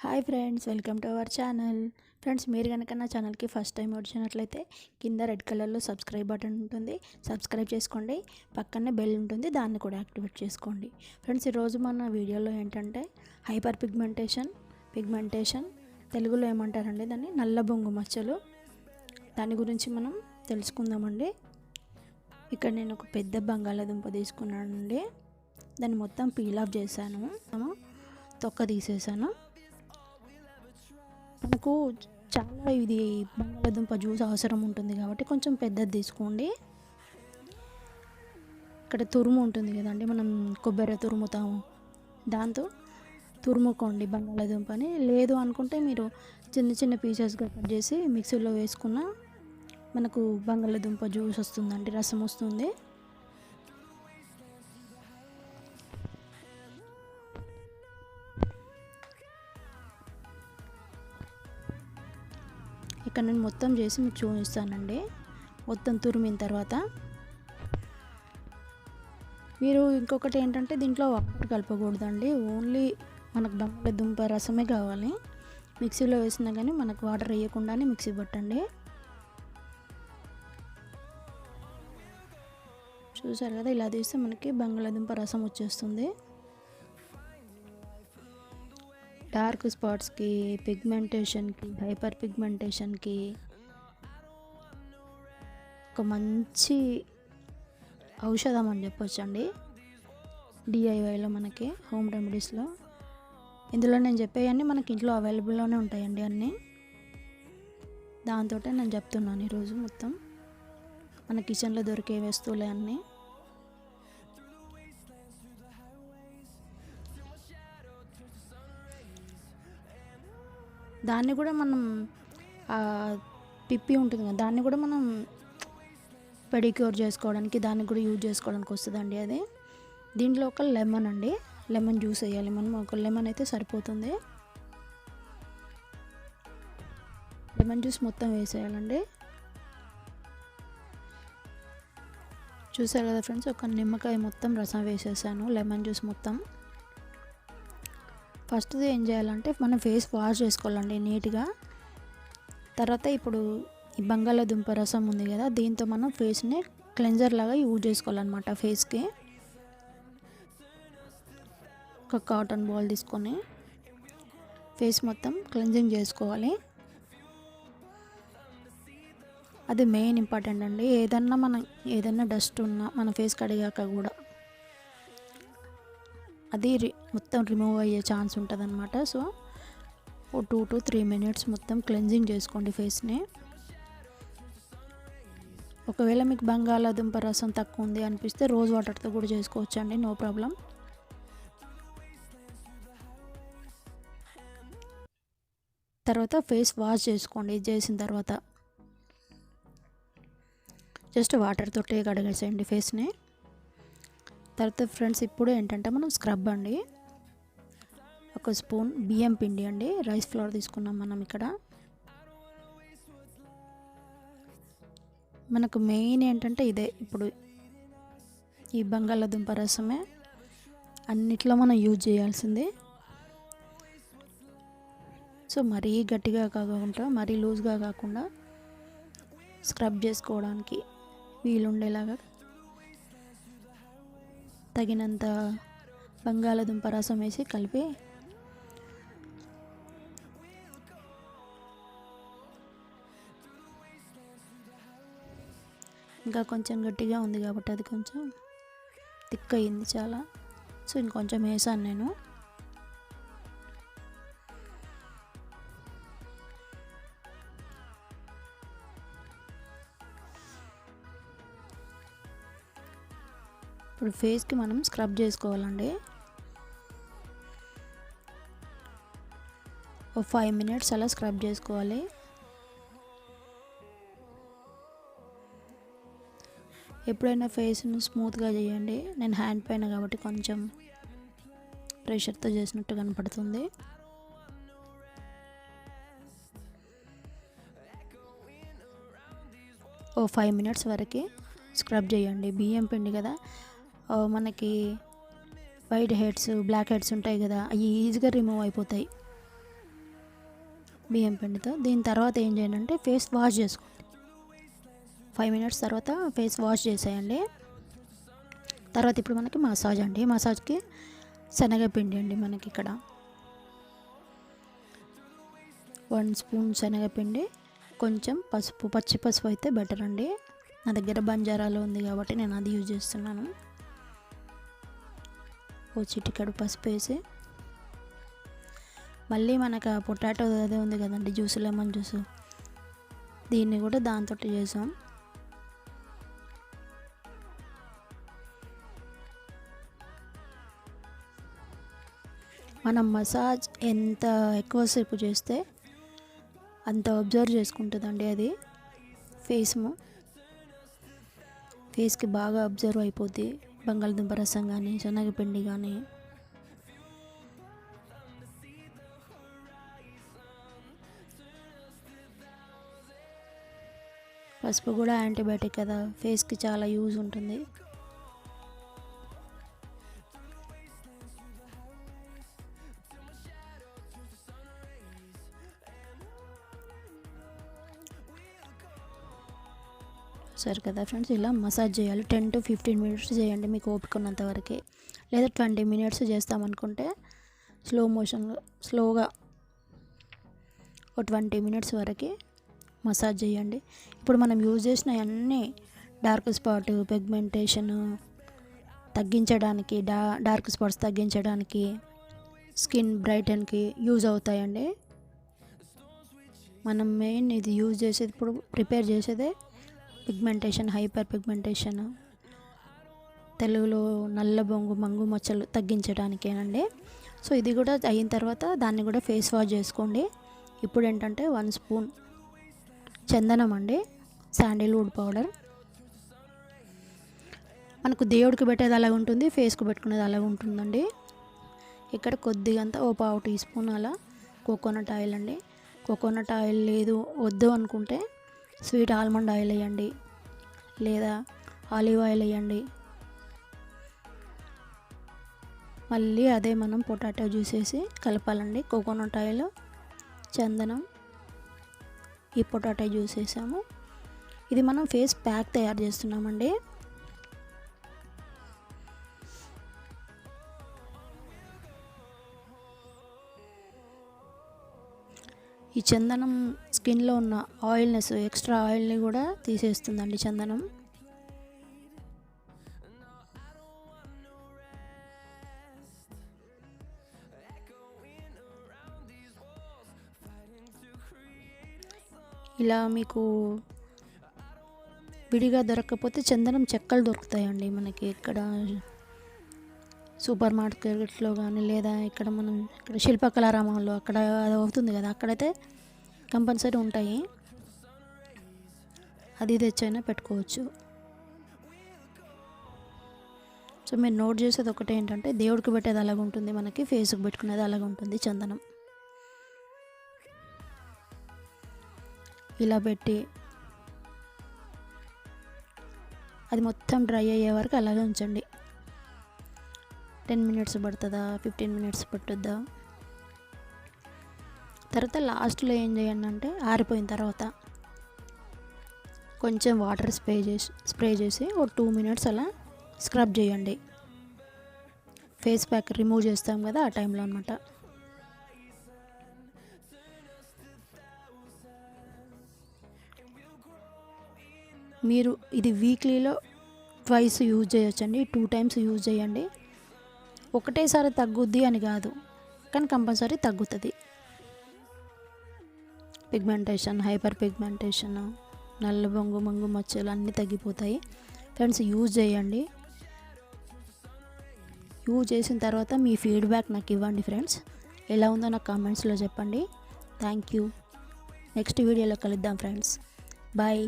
Hi friends, welcome to our channel. Friends, మీరు కనుక నా ఛానల్కి ఫస్ట్ టైం వచ్చినట్లయితే కింద రెడ్ కలర్లో సబ్స్క్రైబ్ బటన్ ఉంటుంది, సబ్స్క్రైబ్ చేసుకోండి. పక్కనే బెల్ ఉంటుంది, దాన్ని కూడా యాక్టివేట్ చేసుకోండి. ఫ్రెండ్స్, ఈరోజు మన వీడియోలో ఏంటంటే హైపర్ పిగ్మెంటేషన్ తెలుగులో ఏమంటారండి దాన్ని, నల్ల బొంగు మచ్చలు, దాని గురించి మనం తెలుసుకుందామండి. ఇక్కడ నేను ఒక పెద్ద బంగాళాదుంప తీసుకున్నానండి. దాన్ని మొత్తం పీల్ ఆఫ్ చేశాను, తొక్క తీసేసాను. మనకు చాలా ఇది బంగాళాదుంప జ్యూస్ అవసరం ఉంటుంది కాబట్టి కొంచెం పెద్దది తీసుకోండి. ఇక్కడ తురుము ఉంటుంది కదండి, మనం కొబ్బరి తురుముతాము, దాంతో తురుముకోండి బంగాళాదుంపని. లేదు అనుకుంటే మీరు చిన్న చిన్న పీసెస్గా కట్ చేసి మిక్సీలో వేసుకున్న మనకు బంగాళాదుంప జ్యూస్ వస్తుందండి, రసం వస్తుంది. ఇక్కడ నేను మొత్తం చేసి మీకు చూపిస్తానండి. మొత్తం తురిమిన తర్వాత మీరు ఇంకొకటి ఏంటంటే దీంట్లో వాటర్ కలపకూడదండి, ఓన్లీ మనకు బంగాళాదుంప రసమే కావాలి. మిక్సీలో వేసినా కానీ మనకు వాటర్ వేయకుండానే మిక్సీ పట్టండి. చూసారు కదా, ఇలా తీస్తే మనకి బంగాళాదుంప రసం వచ్చేస్తుంది. డార్క్ స్పాట్స్కి, పిగ్మెంటేషన్కి, హైపర్ పిగ్మెంటేషన్కి ఒక మంచి ఔషధం అని చెప్పొచ్చండి. డిఐవైలో మనకి హోమ్ రెమెడీస్లో ఇందులో నేను చెప్పేవన్నీ మనకి ఇంట్లో అవైలబుల్లోనే ఉంటాయండి అన్నీ. దాంతో నేను చెప్తున్నాను ఈరోజు మొత్తం మన కిచెన్లో దొరికే వస్తువులే అన్నీ. దాన్ని కూడా మనం పిప్పి ఉంటుంది కదా, దాన్ని కూడా మనం పెడిక్యూర్ చేసుకోవడానికి, దాన్ని కూడా యూజ్ చేసుకోవడానికి వస్తుందండి అది. దీంట్లో ఒక లెమన్ అండి, లెమన్ జ్యూస్ వేయాలి మనం. ఒక లెమన్ అయితే సరిపోతుంది. లెమన్ జ్యూస్ మొత్తం వేసేయాలండి. చూసారు కదా ఫ్రెండ్స్, ఒక నిమ్మకాయ మొత్తం రసం వేసేసాను, లెమన్ జ్యూస్ మొత్తం. ఫస్ట్ ఏం చేయాలంటే మనం ఫేస్ వాష్ చేసుకోవాలండి నీట్గా. తర్వాత ఇప్పుడు ఈ బంగాళాదుంప రసం ఉంది కదా, దీంతో మనం ఫేస్ని క్లెన్జర్ లాగా యూజ్ చేసుకోవాలన్నమాట. ఫేస్కి ఒక కాటన్ బాల్ తీసుకొని ఫేస్ మొత్తం క్లెన్జింగ్ చేసుకోవాలి. అది మెయిన్ ఇంపార్టెంట్ అండి. ఏదన్నా డస్ట్ ఉన్నా మన ఫేస్ కడిగాక కూడా అది మొత్తం రిమూవ్ అయ్యే ఛాన్స్ ఉంటుంది అనమాట. సో 2 to 3 minutes మొత్తం క్లెన్జింగ్ చేసుకోండి ఫేస్ని. ఒకవేళ మీకు బంగాళాదుంప రసం తక్కువ ఉంది అనిపిస్తే రోజ్ వాటర్తో కూడా చేసుకోవచ్చు అండి, నో ప్రాబ్లం. తర్వాత ఫేస్ వాష్ చేసుకోండి. ఇది చేసిన తర్వాత జస్ట్ వాటర్తో కడిగేసేయండి ఫేస్ని. తర్వాత ఫ్రెండ్స్, ఇప్పుడు ఏంటంటే మనం స్క్రబ్ అండి. ఒక స్పూన్ బియ్యం పిండి అండి, రైస్ ఫ్లోర్ తీసుకున్నాం మనం ఇక్కడ. మనకు మెయిన్ ఏంటంటే ఇదే, ఇప్పుడు ఈ బంగాళాదుంప రసమే అన్నిట్లో మనం యూజ్ చేయాల్సిందే. సో మరీ గట్టిగా కాకుండా, మరీ లూజ్గా కాకుండా స్క్రబ్ చేసుకోవడానికి వీలుండేలాగా తగినంత బంగాళాదుంప రసం వేసి కలిపి ఇంకా కొంచెం గట్టిగా ఉంది కాబట్టి అది కొంచెం థిక్ అయ్యింది చాలా. సో ఇంకొంచెం వేసాను నేను. ఇప్పుడు ఫేస్కి మనం స్క్రబ్ చేసుకోవాలండి. ఒక 5 minutes అలా స్క్రబ్ చేసుకోవాలి. ఎప్పుడైనా ఫేస్ను స్మూత్గా చేయండి. నేను హ్యాండ్ పైన కాబట్టి కొంచెం ప్రెషర్తో చేసినట్టు కనపడుతుంది. ఓ 5 minutes వరకు స్క్రబ్ చేయండి. బియ్యం పిండి కదా, మనకి వైట్ హెడ్స్, బ్లాక్ హెడ్స్ ఉంటాయి కదా, అవి ఈజీగా రిమూవ్ అయిపోతాయి. బియ్యం పిండితో. దీని తర్వాత ఏం చేయండి అంటే ఫేస్ వాష్ చేసుకోండి. 5 మినిట్స్ తర్వాత ఫేస్ వాష్ చేసేయండి. తర్వాత ఇప్పుడు మనకి మసాజ్ అండి. మసాజ్కి శనగపిండి అండి. మనకి ఇక్కడ 1 స్పూన్ శనగపిండి, కొంచెం పసుపు, పచ్చి పసుపు అయితే బెటర్ అండి. నా దగ్గర బంజారాలో ఉంది కాబట్టి నేను అది యూజ్ చేస్తున్నాను. ఓ చిటికెడు పసుపు వేసి, మళ్ళీ మనకు ఆ పొటాటో అదే ఉంది కదండి జ్యూస్, లెమన్ జ్యూస్, దీన్ని కూడా దాంతో చేసాం. మనం మసాజ్ ఎంత ఎక్కువసేపు చేస్తే అంత అబ్జర్వ్ చేసుకుంటుందండి అది ఫేస్కి బాగా అబ్జర్వ్ అయిపోద్ది. బంగాళదుంప రసం కానీ శనగపిండి కానీ. పసుపు కూడా యాంటీబయాటిక్ కదా, ఫేస్కి చాలా యూజ్ ఉంటుంది. సరే కదా ఫ్రెండ్స్, ఇలా మసాజ్ చేయాలి. 10 to 15 మినిట్స్ చేయండి మీకు ఓపిక ఉన్నంత వరకే. లేదా 20 మినిట్స్ చేస్తామనుకుంటే స్లోగా ఒక 20 మినిట్స్ వరకు మసాజ్ చేయండి. ఇప్పుడు మనం యూజ్ చేసిన అన్నీ డార్క్ స్పాట్, పిగ్మెంటేషన్ తగ్గించడానికి, డార్క్ స్పాట్స్ తగ్గించడానికి, స్కిన్ బ్రైటన్కి యూజ్ అవుతాయండి. మనం మెయిన్ ఇది యూజ్ చేసేది, ఇప్పుడు ప్రిపేర్ చేసేదే పిగ్మెంటేషన్, హైపర్ పిగ్మెంటేషన్, తెలుగులో నల్ల బొంగు, మంగు మచ్చలు తగ్గించడానికేనండి. సో ఇది కూడా అయిన తర్వాత దాన్ని కూడా ఫేస్ వాష్ చేసుకోండి. ఇప్పుడు ఏంటంటే 1 స్పూన్ చందనం అండి, శాండిల్వుడ్ పౌడర్. మనకు దేవుడికి పెట్టేది అలాగ ఉంటుంది, ఫేస్కు పెట్టుకునేది అలాగ ఉంటుందండి. ఇక్కడ కొద్దిగా అంతా ఓ 1/2 టీ స్పూన్ అలా కోకోనట్ ఆయిల్ అండి. కోకోనట్ ఆయిల్ లేదు వద్దు అనుకుంటే స్వీట్ ఆల్మండ్ ఆయిల్ వేయండి, లేదా ఆలివ్ ఆయిల్ వేయండి. మళ్ళీ అదే మనం పొటాటో జ్యూస్ వేసి కలపాలండి. కోకోనట్ ఆయిల్, చందనం, ఈ పొటాటో జ్యూస్ వేసాము. ఇది మనం ఫేస్ ప్యాక్ తయారు చేస్తున్నామండి. ఈ చందనం స్కిన్లో ఉన్న ఆయిల్నెస్, ఎక్స్ట్రా ఆయిల్ని కూడా తీసేస్తుందండి చందనం. ఇలా మీకు విడిగా దొరకకపోతే చందనం చెక్కలు దొరుకుతాయండి మనకి ఇక్కడ సూపర్ మార్కెట్లో కానీ, లేదా ఇక్కడ మనం ఇక్కడ శిల్పకళారామంలో అక్కడ అది అవుతుంది కదా, అక్కడైతే కంపల్సరీ ఉంటాయి. అది తెచ్చైనా పెట్టుకోవచ్చు. సో మీరు నోట్ చేసేది ఒకటే ఏంటంటే దేవుడికి పెట్టేది అలాగ ఉంటుంది, మనకి ఫేస్కి పెట్టుకునేది అలాగ ఉంటుంది చందనం. ఇలా పెట్టి అది మొత్తం డ్రై అయ్యే వరకు అలాగే ఉంచండి. 10 మినిట్స్ పడుతుందా, 15 మినిట్స్ పట్టుద్దా. తర్వాత లాస్ట్లో ఏం చేయండి అంటే ఆరిపోయిన తర్వాత కొంచెం వాటర్ స్ప్రే చేసి ఒక 2 మినిట్స్ అలా స్క్రబ్ చేయండి. ఫేస్ ప్యాక్ రిమూవ్ చేస్తాం కదా ఆ టైంలో అనమాట. మీరు ఇది వీక్లీలో 2 యూజ్ చేయొచ్చండి, 2 టైమ్స్ యూజ్ చేయండి. ఒకటేసారి తగ్గుద్ది అని కాదు, కానీ కంపల్సరీ తగ్గుతుంది. పిగ్మెంటేషన్, హైపర్ పిగ్మెంటేషన్, నల్ల బొంగు, మంగు మచ్చలు అన్నీ తగ్గిపోతాయి ఫ్రెండ్స్. యూజ్ చేయండి. యూజ్ చేసిన తర్వాత మీ ఫీడ్బ్యాక్ నాకు ఇవ్వండి ఫ్రెండ్స్. ఎలా ఉందో నాకు కామెంట్స్లో చెప్పండి. Thank you. నెక్స్ట్ వీడియోలో కలుద్దాం ఫ్రెండ్స్. బాయ్.